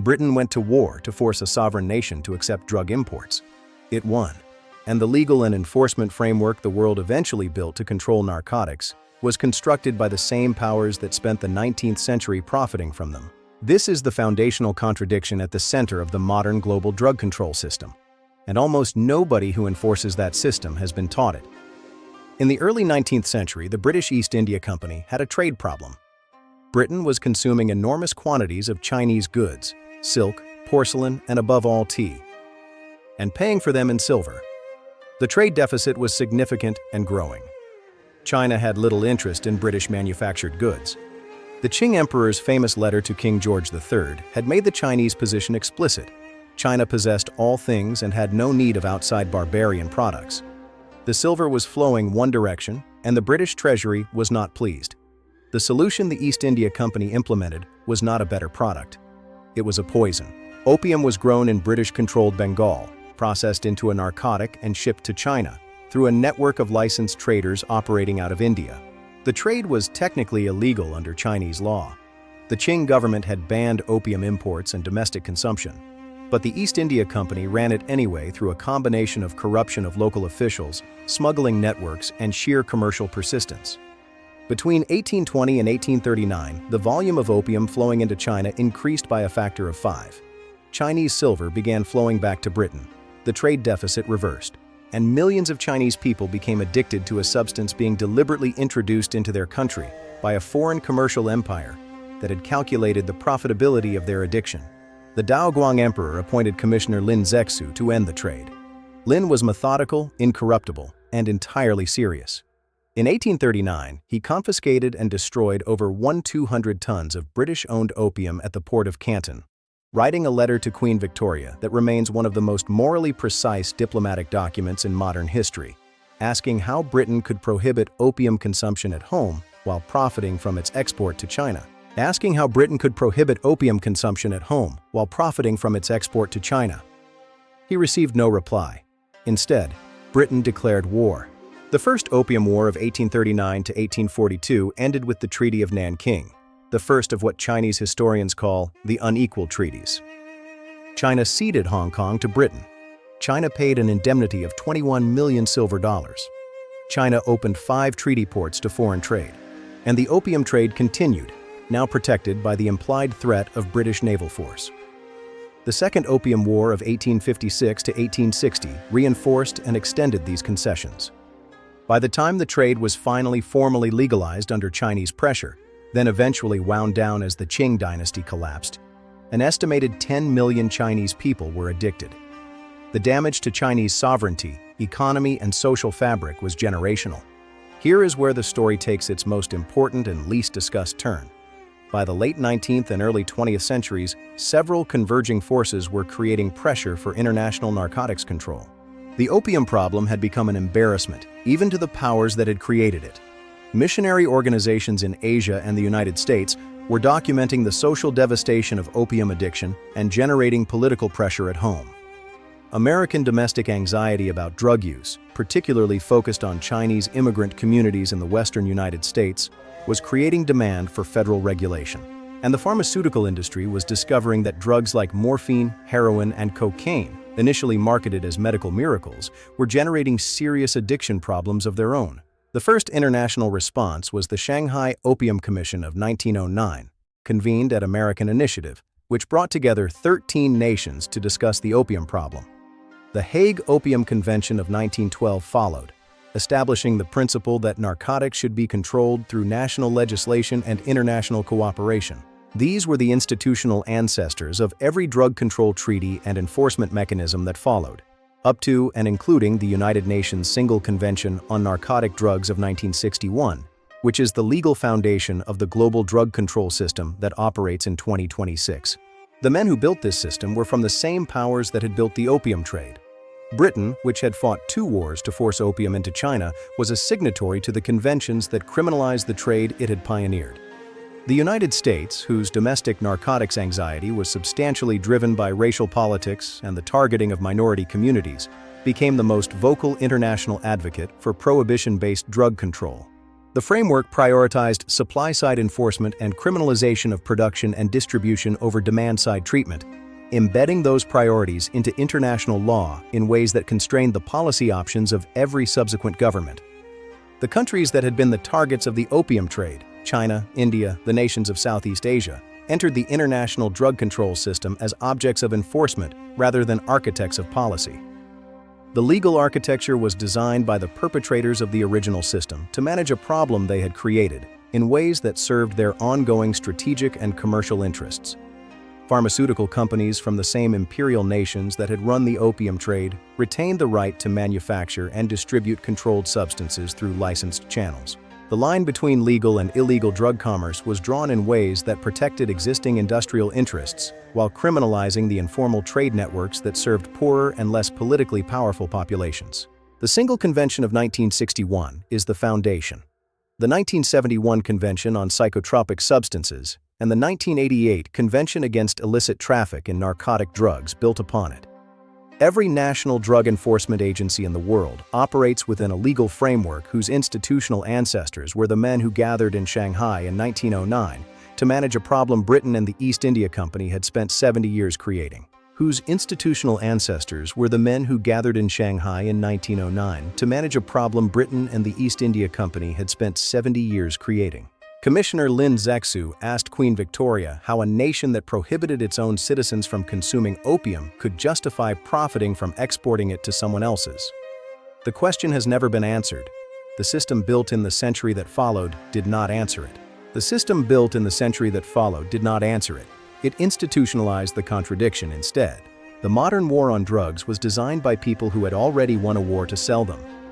Britain went to war to force a sovereign nation to accept drug imports. It won, and the legal and enforcement framework the world eventually built to control narcotics was constructed by the same powers that spent the 19th century profiting from them. This is the foundational contradiction at the center of the modern global drug control system, and almost nobody who enforces that system has been taught it. In the early 19th century, the British East India Company had a trade problem. Britain was consuming enormous quantities of Chinese goods, silk, porcelain, and above all tea, and paying for them in silver. The trade deficit was significant and growing. China had little interest in British manufactured goods. The Qing Emperor's famous letter to King George III had made the Chinese position explicit. China possessed all things and had no need of outside barbarian products. The silver was flowing one direction, and the British treasury was not pleased. The solution the East India Company implemented was not a better product. It was a poison. Opium was grown in British-controlled Bengal, processed into a narcotic and shipped to China through a network of licensed traders operating out of India. The trade was technically illegal under Chinese law. The Qing government had banned opium imports and domestic consumption, but the East India Company ran it anyway through a combination of corruption of local officials, smuggling networks, and sheer commercial persistence. Between 1820 and 1839, the volume of opium flowing into China increased by a factor of 5. Chinese silver began flowing back to Britain. The trade deficit reversed, and millions of Chinese people became addicted to a substance being deliberately introduced into their country by a foreign commercial empire that had calculated the profitability of their addiction. The Daoguang Emperor appointed Commissioner Lin Zexu to end the trade. Lin was methodical, incorruptible, and entirely serious. In 1839, he confiscated and destroyed over 1,200 tons of British-owned opium at the port of Canton, writing a letter to Queen Victoria that remains one of the most morally precise diplomatic documents in modern history, asking how Britain could prohibit opium consumption at home while profiting from its export to China. He received no reply. Instead, Britain declared war. The First Opium War of 1839 to 1842 ended with the Treaty of Nanking, the first of what Chinese historians call the Unequal Treaties. China ceded Hong Kong to Britain. China paid an indemnity of 21 million silver dollars. China opened 5 treaty ports to foreign trade, and the opium trade continued, now protected by the implied threat of British naval force. The Second Opium War of 1856 to 1860 reinforced and extended these concessions. By the time the trade was finally formally legalized under Chinese pressure, then eventually wound down as the Qing dynasty collapsed, an estimated 10 million Chinese people were addicted. The damage to Chinese sovereignty, economy, and social fabric was generational. Here is where the story takes its most important and least discussed turn. By the late 19th and early 20th centuries, several converging forces were creating pressure for international narcotics control. The opium problem had become an embarrassment, even to the powers that had created it. Missionary organizations in Asia and the United States were documenting the social devastation of opium addiction and generating political pressure at home. American domestic anxiety about drug use, particularly focused on Chinese immigrant communities in the western United States, was creating demand for federal regulation. And the pharmaceutical industry was discovering that drugs like morphine, heroin, and cocaine, initially marketed as medical miracles, were generating serious addiction problems of their own. The first international response was the Shanghai Opium Commission of 1909, convened at American initiative, which brought together 13 nations to discuss the opium problem. The Hague Opium Convention of 1912 followed, establishing the principle that narcotics should be controlled through national legislation and international cooperation. These were the institutional ancestors of every drug control treaty and enforcement mechanism that followed, up to and including the United Nations Single Convention on Narcotic Drugs of 1961, which is the legal foundation of the global drug control system that operates in 2026. The men who built this system were from the same powers that had built the opium trade. Britain, which had fought 2 wars to force opium into China, was a signatory to the conventions that criminalized the trade it had pioneered. The United States, whose domestic narcotics anxiety was substantially driven by racial politics and the targeting of minority communities, became the most vocal international advocate for prohibition-based drug control. The framework prioritized supply-side enforcement and criminalization of production and distribution over demand-side treatment, embedding those priorities into international law in ways that constrained the policy options of every subsequent government. The countries that had been the targets of the opium trade, China, India, the nations of Southeast Asia, entered the international drug control system as objects of enforcement rather than architects of policy. The legal architecture was designed by the perpetrators of the original system to manage a problem they had created in ways that served their ongoing strategic and commercial interests. Pharmaceutical companies from the same imperial nations that had run the opium trade retained the right to manufacture and distribute controlled substances through licensed channels. The line between legal and illegal drug commerce was drawn in ways that protected existing industrial interests while criminalizing the informal trade networks that served poorer and less politically powerful populations. The Single Convention of 1961 is the foundation. The 1971 Convention on Psychotropic Substances and the 1988 Convention Against Illicit Traffic in Narcotic Drugs built upon it. Every national drug enforcement agency in the world operates within a legal framework whose institutional ancestors were the men who gathered in Shanghai in 1909 to manage a problem Britain and the East India Company had spent 70 years creating. Whose institutional ancestors were the men who gathered in Shanghai in 1909 to manage a problem Britain and the East India Company had spent 70 years creating. Commissioner Lin Zexu asked Queen Victoria how a nation that prohibited its own citizens from consuming opium could justify profiting from exporting it to someone else's. The question has never been answered. The system built in the century that followed did not answer it. The system built in the century that followed did not answer it. It institutionalized the contradiction instead. The modern war on drugs was designed by people who had already won a war to sell them.